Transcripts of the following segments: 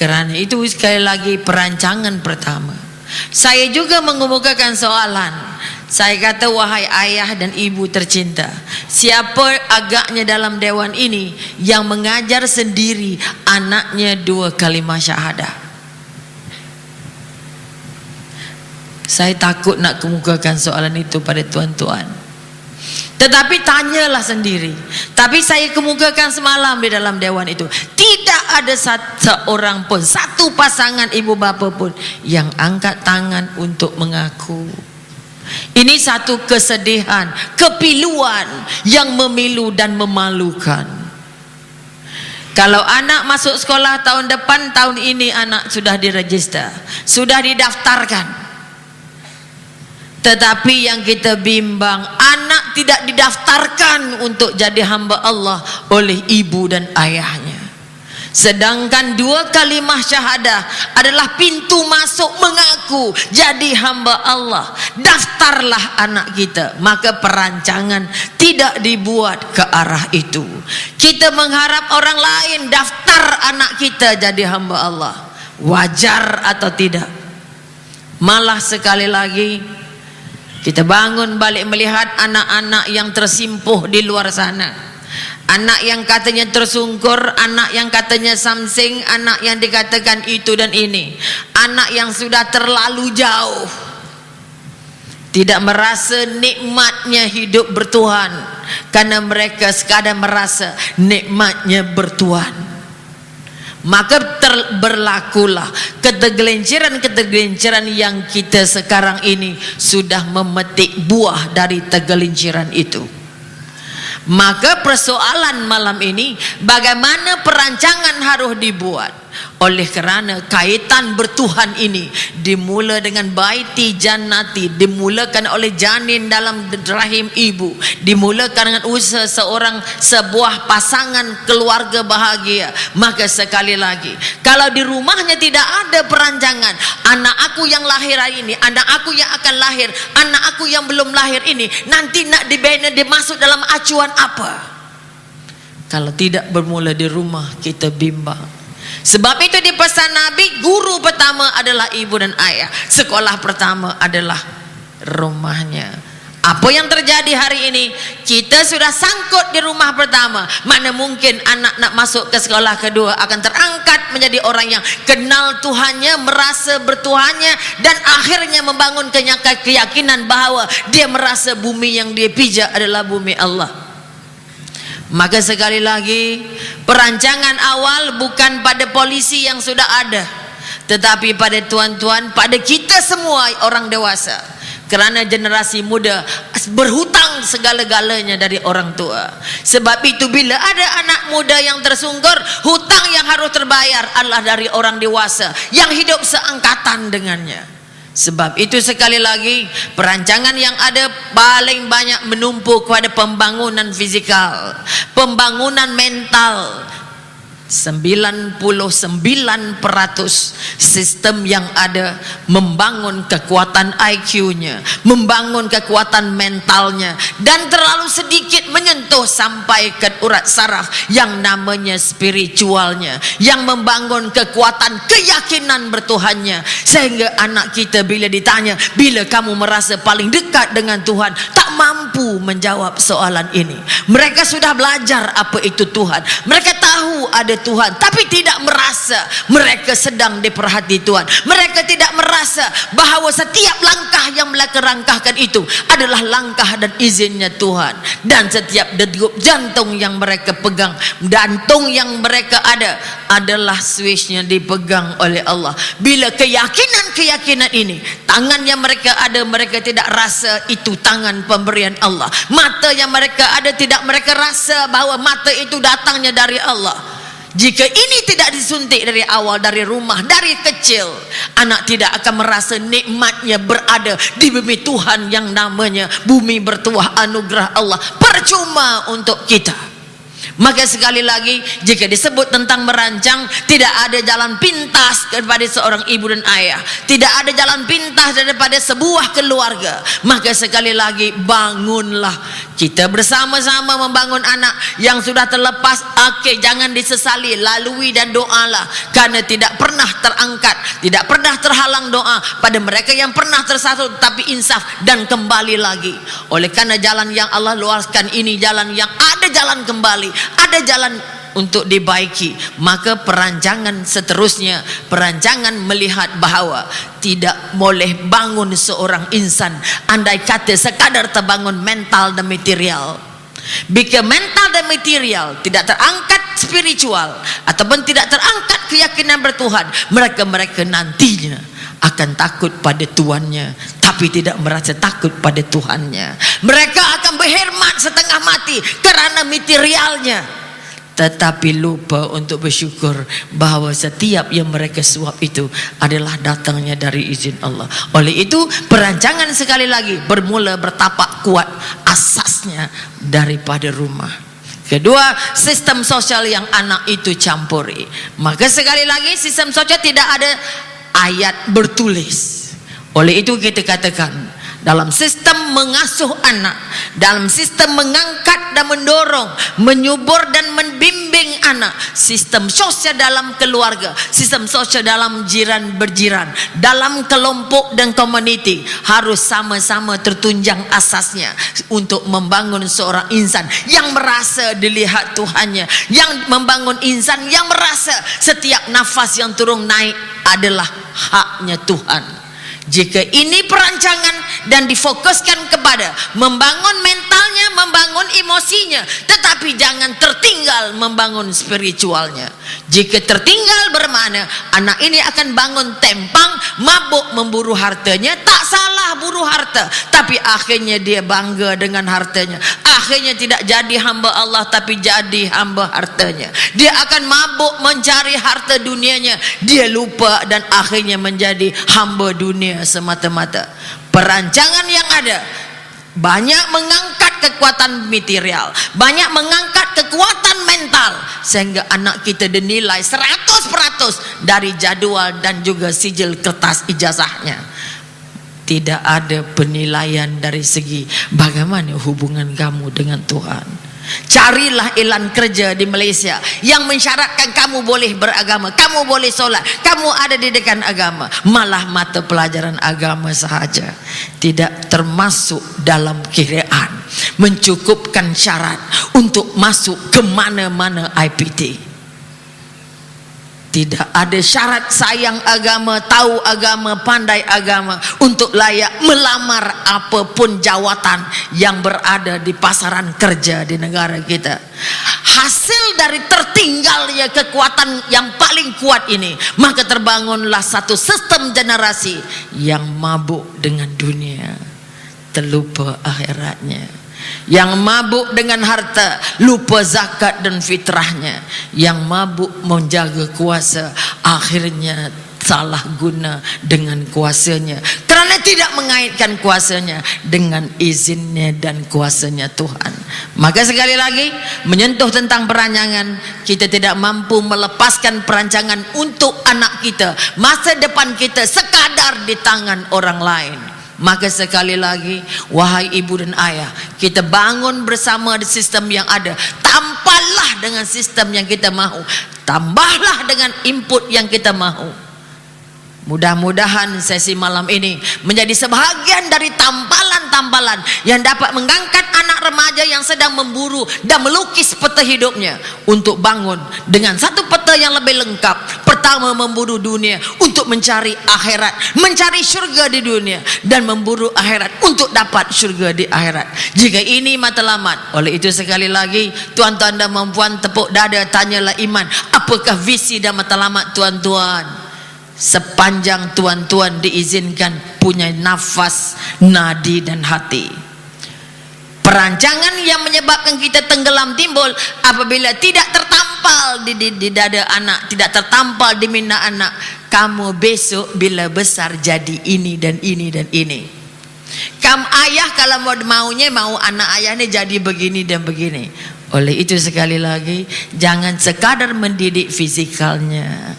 Kerana itu sekali lagi perancangan pertama. Saya juga mengemukakan soalan. Saya kata, wahai ayah dan ibu tercinta, siapa agaknya dalam dewan ini yang mengajar sendiri anaknya 2 kalimah syahadah? Saya takut nak kemukakan soalan itu pada tuan-tuan, tetapi tanyalah sendiri. Tapi saya kemukakan semalam di dalam dewan itu, tidak ada seorang pun, satu pasangan ibu bapa pun yang angkat tangan untuk mengaku. Ini satu kesedihan, kepiluan yang memilu dan memalukan. Kalau anak masuk sekolah tahun depan, tahun ini anak sudah diregister, sudah didaftarkan. Tetapi yang kita bimbang, anak tidak didaftarkan untuk jadi hamba Allah oleh ibu dan ayahnya. Sedangkan 2 kalimah syahadah adalah pintu masuk mengaku jadi hamba Allah. Daftarlah anak kita. Maka perancangan tidak dibuat ke arah itu. Kita mengharap orang lain daftar anak kita jadi hamba Allah. Wajar atau tidak? Malah sekali lagi kita bangun balik melihat anak-anak yang tersimpuh di luar sana. Anak yang katanya tersungkur, anak yang katanya samsing, anak yang dikatakan itu dan ini. Anak yang sudah terlalu jauh, tidak merasa nikmatnya hidup bertuhan, karena mereka sekadar merasa nikmatnya bertuhan. Maka berlakulah ketergelinciran yang kita sekarang ini sudah memetik buah dari tergelinciran itu. Maka persoalan malam ini, bagaimana perancangan harus dibuat? Oleh kerana kaitan bertuhan ini dimula dengan baiti jannati, dimulakan oleh janin dalam rahim ibu, dimulakan dengan usaha sebuah pasangan keluarga bahagia. Maka sekali lagi, kalau di rumahnya tidak ada perancangan, anak aku yang lahir hari ini, anak aku yang akan lahir, anak aku yang belum lahir ini, nanti nak dibina, dimasuk dalam acuan apa? Kalau tidak bermula di rumah, kita bimbang. Sebab itu di pesan Nabi, guru pertama adalah ibu dan ayah, sekolah pertama adalah rumahnya. Apa yang terjadi hari ini? Kita sudah sangkut di rumah pertama. Mana mungkin anak nak masuk ke sekolah kedua akan terangkat menjadi orang yang kenal Tuhannya, merasa bertuhannya, dan akhirnya membangun keyakinan bahawa dia merasa bumi yang dia pijak adalah bumi Allah. Maka sekali lagi, perancangan awal bukan pada polisi yang sudah ada, tetapi pada tuan-tuan, pada kita semua orang dewasa. Kerana generasi muda berhutang segala-galanya dari orang tua. Sebab itu bila ada anak muda yang tersungkur, hutang yang harus terbayar adalah dari orang dewasa yang hidup seangkatan dengannya. Sebab itu sekali lagi, perancangan yang ada paling banyak menumpuk kepada pembangunan fizikal, pembangunan mental. 99% sistem yang ada membangun kekuatan IQ-nya, membangun kekuatan mentalnya, dan terlalu sedikit menyentuh sampai ke urat saraf yang namanya spiritualnya, yang membangun kekuatan keyakinan bertuhannya. Sehingga anak kita bila ditanya, bila kamu merasa paling dekat dengan Tuhan, tak mampu menjawab soalan ini. Mereka sudah belajar apa itu Tuhan, mereka tahu ada Tuhan, tapi tidak merasa mereka sedang diperhati Tuhan. Mereka tidak merasa bahawa setiap langkah yang mereka langkahkan itu adalah langkah dan izinnya Tuhan. Dan setiap degup jantung yang mereka pegang, jantung yang mereka ada adalah switchnya dipegang oleh Allah. Bila keyakinan ini, tangan yang mereka ada, mereka tidak rasa itu tangan pemberian Allah. Mata yang mereka ada, tidak mereka rasa bahawa mata itu datangnya dari Allah. Jika ini tidak disuntik dari awal, dari rumah, dari kecil, anak tidak akan merasa nikmatnya berada di bumi Tuhan yang namanya bumi bertuah anugerah Allah. Percuma untuk kita. Maka sekali lagi, jika disebut tentang merancang, tidak ada jalan pintas kepada seorang ibu dan ayah, tidak ada jalan pintas daripada sebuah keluarga. Maka sekali lagi, bangunlah kita bersama-sama membangun anak yang sudah terlepas. Oke, jangan disesali, lalui dan doalah, karena tidak pernah terangkat, tidak pernah terhalang doa pada mereka yang pernah tersatu tapi insaf dan kembali lagi. Oleh karena jalan yang Allah luaskan ini jalan yang ada jalan kembali, ada jalan untuk dibaiki. Maka perancangan seterusnya, perancangan melihat bahawa tidak boleh bangun seorang insan andai kata sekadar terbangun mental dan material. Jika mental dan material tidak terangkat spiritual ataupun tidak terangkat keyakinan bertuhan, mereka nantinya akan takut pada tuannya tapi tidak merasa takut pada Tuhannya. Mereka akan berkhidmat setengah mati kerana materialnya, tetapi lupa untuk bersyukur bahawa setiap yang mereka suap itu adalah datangnya dari izin Allah. Oleh itu perancangan sekali lagi bermula bertapak kuat asasnya daripada rumah. Kedua, sistem sosial yang anak itu campuri. Maka sekali lagi sistem sosial tidak ada ayat bertulis. Oleh itu kita katakan, dalam sistem mengasuh anak, dalam sistem mengangkat dan mendorong, menyubur dan membimbing anak, sistem sosial dalam keluarga, sistem sosial dalam jiran berjiran, dalam kelompok dan komuniti harus sama-sama tertunjang asasnya untuk membangun seorang insan yang merasa dilihat Tuhannya, yang membangun insan yang merasa setiap nafas yang turun naik adalah haknya Tuhan. Jika ini perancangan dan difokuskan kepada membangun mentalnya, membangun emosinya, tetapi jangan tertinggal membangun spiritualnya. Jika tertinggal bermakna anak ini akan bangun tempang, mabuk memburu hartanya. Tak salah buru harta, tapi akhirnya dia bangga dengan hartanya. Akhirnya tidak jadi hamba Allah tapi jadi hamba hartanya. Dia akan mabuk mencari harta dunianya, dia lupa dan akhirnya menjadi hamba dunia semata-mata. Perancangan yang ada banyak mengangkat kekuatan material, banyak mengangkat kekuatan mental, sehingga anak kita dinilai 100% dari jadual dan juga sijil kertas ijazahnya. Tidak ada penilaian dari segi bagaimana hubungan kamu dengan Tuhan. Carilah elan kerja di Malaysia yang mensyaratkan kamu boleh beragama, kamu boleh solat, kamu ada didikan agama. Malah mata pelajaran agama sahaja tidak termasuk dalam kiraan mencukupkan syarat untuk masuk ke mana-mana IPT. Tidak ada syarat sayang agama, tahu agama, pandai agama untuk layak melamar apapun jawatan yang berada di pasaran kerja di negara kita. Hasil dari tertinggalnya kekuatan yang paling kuat ini, maka terbangunlah satu sistem generasi yang mabuk dengan dunia, terlupa akhiratnya. Yang mabuk dengan harta, lupa zakat dan fitrahnya. Yang mabuk menjaga kuasa, akhirnya salah guna dengan kuasanya, kerana tidak mengaitkan kuasanya dengan izinnya dan kuasanya Tuhan. Maka sekali lagi, menyentuh tentang perancangan, kita tidak mampu melepaskan perancangan untuk anak kita, masa depan kita sekadar di tangan orang lain. Maka sekali lagi, wahai ibu dan ayah, kita bangun bersama di sistem yang ada. Tambahlah dengan sistem yang kita mahu, tambahlah dengan input yang kita mahu. Mudah-mudahan sesi malam ini menjadi sebahagian dari tambalan-tambalan yang dapat mengangkat anak remaja yang sedang memburu dan melukis peta hidupnya untuk bangun dengan satu peta yang lebih lengkap. Pertama, memburu dunia untuk mencari akhirat, mencari syurga di dunia, dan memburu akhirat untuk dapat syurga di akhirat. Jika ini matlamat, oleh itu sekali lagi, tuan-tuan dan puan-puan, tepuk dada, tanyalah iman, apakah visi dan matlamat tuan-tuan? Sepanjang tuan-tuan diizinkan punya nafas, nadi dan hati. Perancangan yang menyebabkan kita tenggelam timbul apabila tidak tertampal di dada anak, tidak tertampal di minda anak. Kamu besok bila besar jadi ini dan ini dan ini. Kamu ayah kalau maunya mau anak ayah ini jadi begini dan begini. Oleh itu sekali lagi, jangan sekadar mendidik fisikalnya.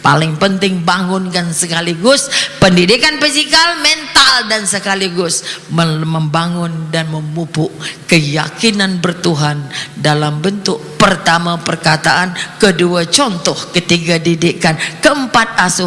Paling penting bangunkan sekaligus pendidikan fisikal, mental, dan sekaligus membangun dan memupuk keyakinan bertuhan dalam bentuk pertama perkataan, kedua contoh, ketiga didikan, keempat asuh.